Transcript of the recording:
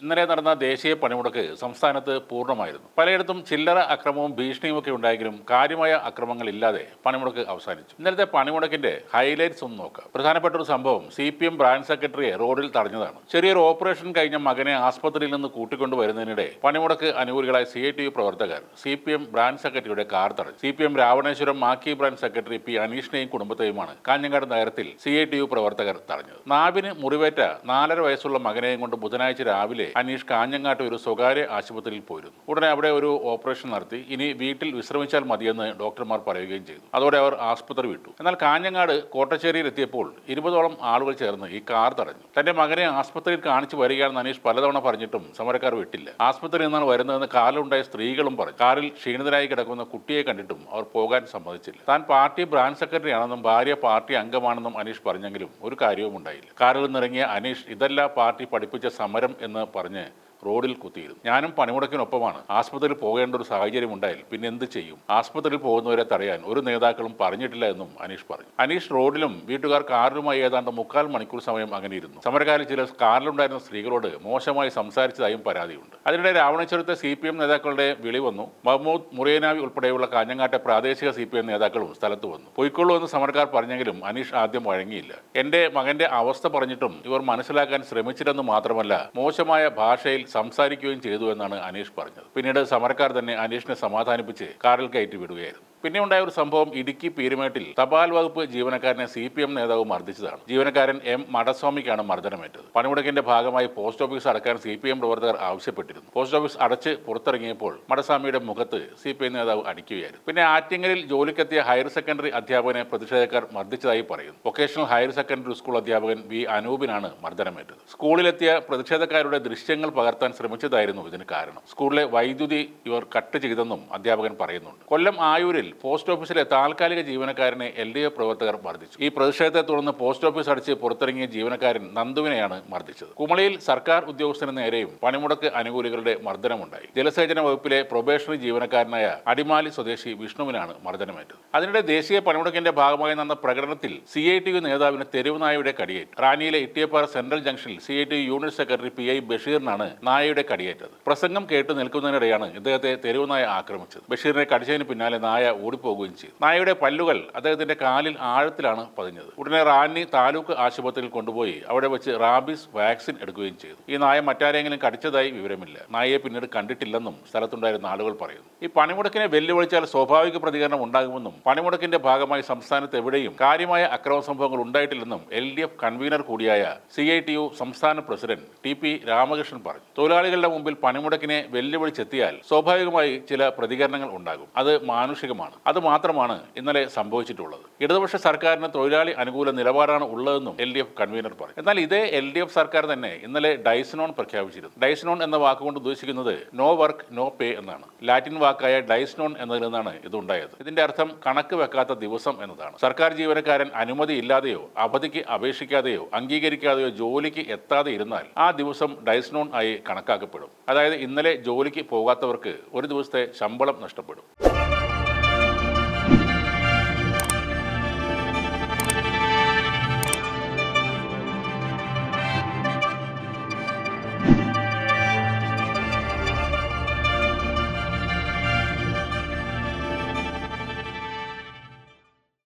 ഇന്നലെ നടന്ന ദേശീയ പണിമുടക്ക് സംസ്ഥാനത്ത് പൂർണ്ണമായിരുന്നു. പലയിടത്തും ചില്ലറ അക്രമവും ഭീഷണിയുമൊക്കെ ഉണ്ടായെങ്കിലും കാര്യമായ അക്രമങ്ങളില്ലാതെ പണിമുടക്ക് അവസാനിച്ചു. ഇന്നലത്തെ പണിമുടക്കിന്റെ ഹൈലൈറ്റ്സ് ഒന്ന് നോക്കാം. പ്രധാനപ്പെട്ട ഒരു സംഭവം CPM ബ്രാഞ്ച് സെക്രട്ടറിയെ റോഡിൽ തടഞ്ഞതാണ്. ചെറിയൊരു ഓപ്പറേഷൻ കഴിഞ്ഞ മകനെ ആസ്പത്രിയിൽ നിന്ന് കൂട്ടിക്കൊണ്ടുവരുന്നതിനിടെ പണിമുടക്ക് അനുകൂലികളായ CITU പ്രവർത്തകർ CPM ബ്രാഞ്ച് സെക്രട്ടറിയുടെ കാർ തടഞ്ഞു. CPM രാവണേശ്വരം മാക്കി ബ്രാഞ്ച് സെക്രട്ടറി P അനീഷിനെയും കുടുംബത്തെയുമാണ് കാഞ്ഞങ്ങാട് നഗരത്തിൽ CITU പ്രവർത്തകർ തടഞ്ഞത്. നാവിന് മുറിവേറ്റ 4.5 വയസ്സുള്ള മകനെയും കൊണ്ട് ബുധനാഴ്ച രാവിലെ അനീഷ് കാഞ്ഞങ്ങാട്ട് ഒരു സ്വകാര്യ ആശുപത്രിയിൽ പോയിരുന്നു. ഉടനെ അവിടെ ഒരു ഓപ്പറേഷൻ നടത്തി. ഇനി വീട്ടിൽ വിശ്രമിച്ചാൽ മതിയെന്ന് ഡോക്ടർമാർ പറയുകയും ചെയ്തു. അതോടെ അവർ ആശുപത്രി വിട്ടു. എന്നാൽ കാഞ്ഞങ്ങാട് കോട്ടശ്ശേരിയിൽ എത്തിയപ്പോൾ 20ഓളം ആളുകൾ ചേർന്ന് ഈ കാർ തടഞ്ഞു. തന്റെ മകനെ ആശുപത്രിയിൽ കാണിച്ചു വരികയാണെന്ന് അനീഷ് പലതവണ പറഞ്ഞിട്ടും സമരക്കാർ വിട്ടില്ല. ആശുപത്രിയിൽ നിന്നാണ് വരുന്നതെന്ന് കാറിലുണ്ടായ സ്ത്രീകളും പറഞ്ഞു. കാറിൽ ക്ഷീണിതരായി കിടക്കുന്ന കുട്ടിയെ കണ്ടിട്ടും അവർ പോകാൻ സമ്മതിച്ചില്ല. താൻ പാർട്ടി ബ്രാഞ്ച് സെക്രട്ടറി ആണെന്നും ഭാര്യ പാർട്ടി അംഗമാണെന്നും അനീഷ് പറഞ്ഞെങ്കിലും ഒരു കാര്യവും ഉണ്ടായില്ല. കാറിൽ നിന്നിറങ്ങിയ അനീഷ് ഇതല്ല പാർട്ടി പഠിപ്പിച്ച സമരം എന്ന് പറഞ്ഞ് റോഡിൽ കുത്തിയിരുന്നു. ഞാനും പണിമുടക്കിനൊപ്പമാണ്. ആശുപത്രിയിൽ പോകേണ്ട ഒരു സാഹചര്യം ഉണ്ടായാൽ പിന്നെ എന്ത് ചെയ്യും? ആശുപത്രിയിൽ പോകുന്നവരെ തടയാൻ ഒരു നേതാക്കളും പറഞ്ഞിട്ടില്ല എന്നും അനീഷ് പറഞ്ഞു. അനീഷ് റോഡിലും വീട്ടുകാർ കാറിലുമായി ഏതാണ്ട് 3/4 മണിക്കൂർ സമയം അങ്ങനെ ഇരുന്നു. സമരക്കാരിൽ ചിലർ കാറിലുണ്ടായിരുന്ന സ്ത്രീകളോട് മോശമായി സംസാരിച്ചതായും പരാതിയുണ്ട്. അതിനിടെ രാവണേശ്വരത്തെ CPM നേതാക്കളുടെ വിളി വന്നു. മഹ്മൂദ് മുറിയനാവി ഉൾപ്പെടെയുള്ള കാഞ്ഞങ്ങാട്ടെ പ്രാദേശിക CPM നേതാക്കളും സ്ഥലത്ത് വന്നു. പൊയ്ക്കൊള്ളൂ എന്ന് സമരക്കാർ പറഞ്ഞെങ്കിലും അനീഷ് ആദ്യം വഴങ്ങിയില്ല. എന്റെ മകന്റെ അവസ്ഥ പറഞ്ഞിട്ടും ഇവർ മനസ്സിലാക്കാൻ ശ്രമിച്ചില്ലെന്ന് മാത്രമല്ല മോശമായ ഭാഷയിൽ സംസാരിക്കുകയും ചെയ്തു എന്നാണ് അനീഷ് പറഞ്ഞത്. പിന്നീട് സമരക്കാർ തന്നെ അനീഷിനെ സമാധാനിപ്പിച്ച് കാറിൽ കയറ്റി വിടുകയായിരുന്നു. പിന്നെ ഉണ്ടായ ഒരു സംഭവം ഇടുക്കി പീരുമേട്ടിൽ തപാൽ വകുപ്പ് ജീവനക്കാരനെ CPM നേതാവ് മർദ്ദിച്ചതാണ്. ജീവനക്കാരൻ M മടസ്വാമിക്കാണ് മർദ്ദനമേറ്റത്. പണിമുടക്കിന്റെ ഭാഗമായി പോസ്റ്റ് ഓഫീസ് അടക്കാൻ CPM പ്രവർത്തകർ ആവശ്യപ്പെട്ടിരുന്നു. പോസ്റ്റ് ഓഫീസ് അടച്ച് പുറത്തിറങ്ങിയപ്പോൾ മടസ്വാമിയുടെ മുഖത്ത് CPM നേതാവ് അടിക്കുകയായിരുന്നു. പിന്നെ ആറ്റിങ്ങലിൽ ജോലിക്കെത്തിയ ഹയർ സെക്കൻഡറി അധ്യാപകനെ പ്രതിഷേധക്കാർ മർദ്ദിച്ചതായി പറയുന്നു. വൊക്കേഷണൽ ഹയർ സെക്കൻഡറി സ്കൂൾ അധ്യാപകൻ V അനൂപിനാണ് മർദ്ദനമേറ്റത്. സ്കൂളിലെത്തിയ പ്രതിഷേധക്കാരുടെ ദൃശ്യങ്ങൾ പകർത്താൻ ശ്രമിച്ചതായിരുന്നു ഇതിന് കാരണം. സ്കൂളിലെ വൈദ്യുതി ഇവർ കട്ട് ചെയ്തെന്നും അധ്യാപകൻ പറയുന്നുണ്ട്. കൊല്ലം ആയൂരിൽ പോസ്റ്റ് ഓഫീസിലെ താൽക്കാലിക ജീവനക്കാരനെ LDF പ്രവർത്തകർ മർദ്ദിച്ചു. ഈ പ്രതിഷേധത്തെ തുടർന്ന് പോസ്റ്റ് ഓഫീസ് അടിച്ച് പുറത്തിറങ്ങിയ ജീവനക്കാരൻ നന്ദുവിനെയാണ് മർദ്ദിച്ചത്. കുമളിയിൽ സർക്കാർ ഉദ്യോഗസ്ഥന് നേരെയും പണിമുടക്ക് അനുകൂലികളുടെ മർദ്ദനമുണ്ടായി. ജലസേചന വകുപ്പിലെ പ്രൊബേഷണറി ജീവനക്കാരനായ അടിമാലി സ്വദേശി വിഷ്ണുവിനാണ് മർദ്ദനമേറ്റത്. അതിനിടെ ദേശീയ പണിമുടക്കിന്റെ ഭാഗമായി നടന്ന പ്രകടനത്തിൽ CITU നേതാവിന് തെരുവ് നായയുടെ കടിയേറ്റു. റാന്നിയിലെ ഇട്ടിയപ്പാറ സെൻട്രൽ ജംഗ്ഷനിൽ CITU യൂണിറ്റ് സെക്രട്ടറി PI ബഷീറിനാണ് നായയുടെ കടിയേറ്റത്. പ്രസംഗം കേട്ട് നിൽക്കുന്നതിനിടെയാണ് ഇദ്ദേഹത്തെ തെരുവ് നായ ആക്രമിച്ചത്. ബഷീറിനെ കടിച്ചതിന് പിന്നാലെ നായ ഓടിപ്പോവുകയും ചെയ്തു. നായയുടെ പല്ലുകൾ അദ്ദേഹത്തിന്റെ കാലിൽ ആഴത്തിലാണ് പതിഞ്ഞത്. ഉടനെ റാന്നി താലൂക്ക് ആശുപത്രിയിൽ കൊണ്ടുപോയി അവിടെ വെച്ച് റാബീസ് വാക്സിൻ എടുക്കുകയും ചെയ്തു. ഈ നായ മറ്റാരെങ്കിലും കടിച്ചതായി വിവരമില്ല. നായയെ പിന്നീട് കണ്ടിട്ടില്ലെന്നും സ്ഥലത്തുണ്ടായിരുന്ന ആളുകൾ പറയുന്നു. ഈ പണിമുടക്കിനെ വെല്ലുവിളിച്ചാൽ സ്വാഭാവിക പ്രതികരണം ഉണ്ടാകുമെന്നും പണിമുടക്കിന്റെ ഭാഗമായി സംസ്ഥാനത്ത് എവിടെയും കാര്യമായ അക്രമ സംഭവങ്ങൾ ഉണ്ടായിട്ടില്ലെന്നും LDF കൺവീനർ കൂടിയായ CITU സംസ്ഥാന പ്രസിഡന്റ് TP രാമകൃഷ്ണൻ പറഞ്ഞു. തൊഴിലാളികളുടെ മുമ്പിൽ പണിമുടക്കിനെ വെല്ലുവിളിച്ചെത്തിയാൽ സ്വാഭാവികമായി ചില പ്രതികരണങ്ങൾ ഉണ്ടാകും. അത് മാനുഷികമാണ്. അത് മാത്രമാണ് ഇന്നലെ സംഭവിച്ചിട്ടുള്ളത്. ഇടതുപക്ഷ സർക്കാരിന് തൊഴിലാളി അനുകൂല നിലപാടാണ് ഉള്ളതെന്നും LDF കൺവീനർ പറഞ്ഞു. എന്നാൽ ഇതേ LDF സർക്കാർ തന്നെ ഇന്നലെ ഡൈസ്നോൺ പ്രഖ്യാപിച്ചിരുന്നു. ഡൈസ്നോൺ എന്ന വാക്കുകൊണ്ട് ഉദ്ദേശിക്കുന്നത് നോ വർക്ക് നോ പേ എന്നാണ്. ലാറ്റിൻ വാക്കായ ഡൈസ്നോൺ എന്നതിൽ നിന്നാണ് ഇതുണ്ടായത്. ഇതിന്റെ അർത്ഥം കണക്ക് വെക്കാത്ത ദിവസം എന്നതാണ്. സർക്കാർ ജീവനക്കാരൻ അനുമതി ഇല്ലാതെയോ അവധിക്ക് അപേക്ഷിക്കാതെയോ അംഗീകരിക്കാതെയോ ജോലിക്ക് എത്താതെ ഇരുന്നാൽ ആ ദിവസം ഡൈസ്നോൺ ആയി കണക്കാക്കപ്പെടും. അതായത് ഇന്നലെ ജോലിക്ക് പോകാത്തവർക്ക് ഒരു ദിവസത്തെ ശമ്പളം നഷ്ടപ്പെടും.